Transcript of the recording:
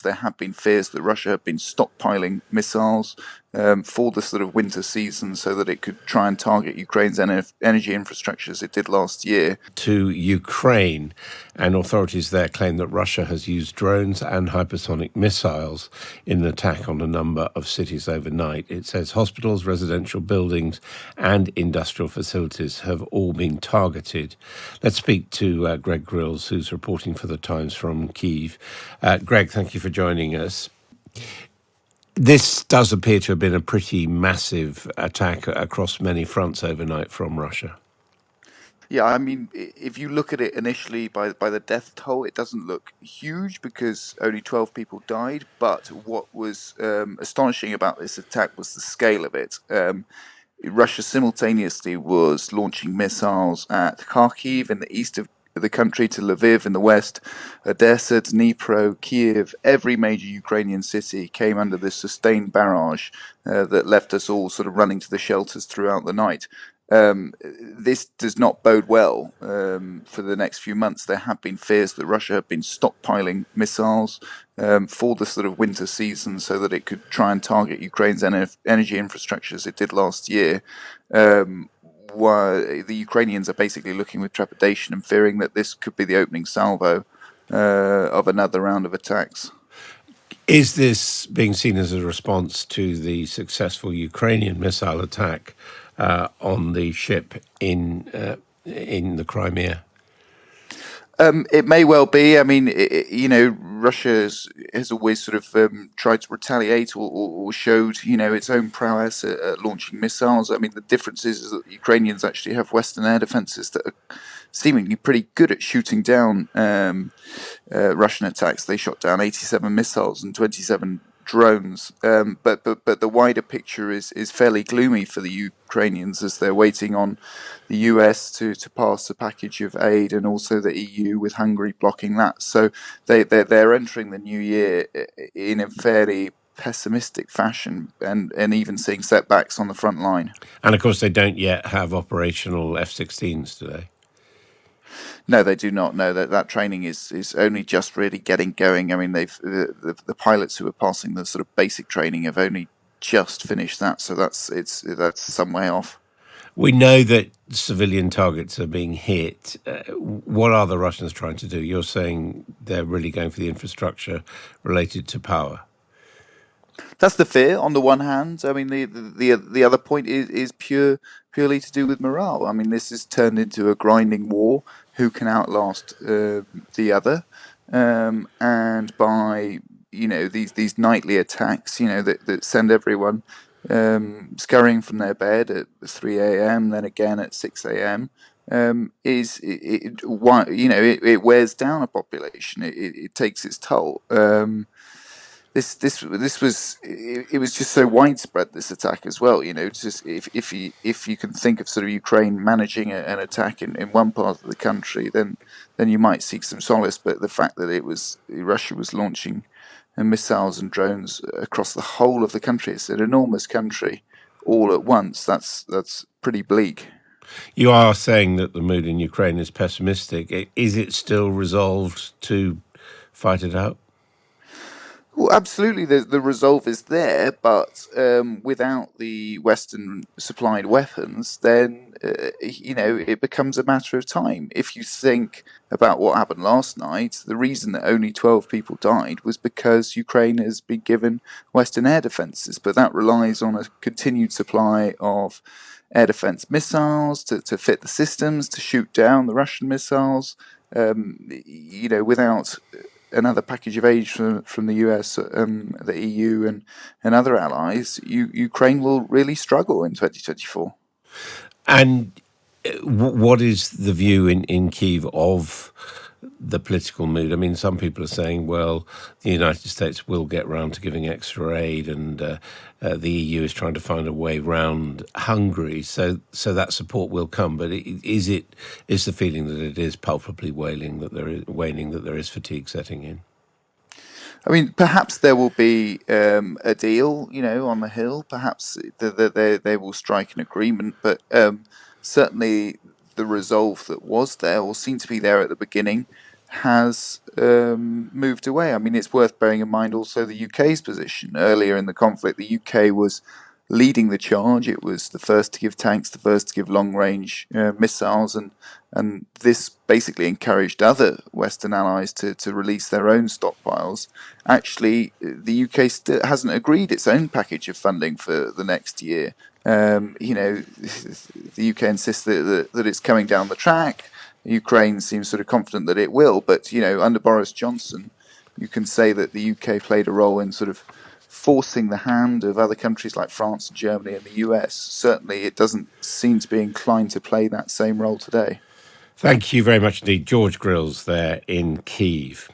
there have been fears that Russia had been stockpiling missiles for the sort of winter season so that it could try and target Ukraine's energy infrastructure as it did last year. To Ukraine, and authorities there claim that Russia has used drones and hypersonic missiles in an attack on a number of cities overnight. It says hospitals, residential buildings, and industrial facilities have all been targeted. Let's speak to Greg Grylls, who's reporting for The Times from Kyiv. Greg, thank you for joining us. This does appear to have been a pretty massive attack across many fronts overnight from Russia. Yeah, I mean, if you look at it initially by the death toll, it doesn't look huge because only 12 people died. But what was astonishing about this attack was the scale of it. Russia simultaneously was launching missiles at Kharkiv in the east of the country, to Lviv in the west, Odessa, Dnipro, Kyiv. Every major Ukrainian city came under this sustained barrage that left us all sort of running to the shelters throughout the night. This does not bode well for the next few months. There have been fears that Russia had been stockpiling missiles for the sort of winter season so that it could try and target Ukraine's energy infrastructure as it did last year. The Ukrainians are basically looking with trepidation and fearing that this could be the opening salvo of another round of attacks. Is this being seen as a response to the successful Ukrainian missile attack on the ship in the Crimea? It may well be. I mean, Russia has always sort of tried to retaliate or showed, its own prowess at launching missiles. I mean, the difference is that the Ukrainians actually have Western air defenses that are seemingly pretty good at shooting down Russian attacks. They shot down 87 missiles and 27 drones, but the wider picture is fairly gloomy for the Ukrainians as they're waiting on the US to pass a package of aid, and also the EU with Hungary blocking that. So they're entering the new year in a fairly pessimistic fashion, and even seeing setbacks on the front line. And of course, they don't yet have operational F-16s today. No, they do not. No, that training is only just really getting going. I mean, the pilots who are passing the sort of basic training have only just finished that, so that's some way off. We know that civilian targets are being hit. What are the Russians trying to do? You're saying they're really going for the infrastructure related to power. That's the fear. On the one hand, I mean, the other point is purely to do with morale. I mean, this has turned into a grinding war. Who can outlast the other? And by these nightly attacks, that send everyone scurrying from their bed at 3 a.m., then again at 6 a.m. It wears down a population. It takes its toll. This was just so widespread, this attack as well. Just if you can think of sort of Ukraine managing an attack in one part of the country, then you might seek some solace. But the fact that Russia was launching missiles and drones across the whole of the country, it's an enormous country, all at once. That's pretty bleak. You are saying that the mood in Ukraine is pessimistic. Is it still resolved to fight it out? Well, absolutely, the resolve is there, but without the Western supplied weapons, then it becomes a matter of time. If you think about what happened last night, the reason that only 12 people died was because Ukraine has been given Western air defenses, but that relies on a continued supply of air defense missiles to fit the systems to shoot down the Russian missiles. Without another package of aid from the US, the EU, and other allies, Ukraine will really struggle in 2024. And what is the view in Kyiv of the political mood? I mean, some people are saying, well, the United States will get round to giving extra aid, and the EU is trying to find a way round Hungary, so that support will come. But is the feeling that it is palpably waning, that there is fatigue setting in? I mean, perhaps there will be a deal, on the Hill. Perhaps they will strike an agreement, but certainly the resolve that was there, or seemed to be there at the beginning, has moved away. I mean, it's worth bearing in mind also the UK's position. Earlier in the conflict, the UK was leading the charge. It was the first to give tanks, the first to give long-range missiles, and this basically encouraged other Western allies to release their own stockpiles. Actually, the UK still hasn't agreed its own package of funding for the next year. The UK insists that it's coming down the track. Ukraine seems sort of confident that it will, but under Boris Johnson, you can say that the UK played a role in sort of forcing the hand of other countries like France, Germany, and the US. Certainly, it doesn't seem to be inclined to play that same role today. Thank you very much indeed, George Grylls there in Kyiv.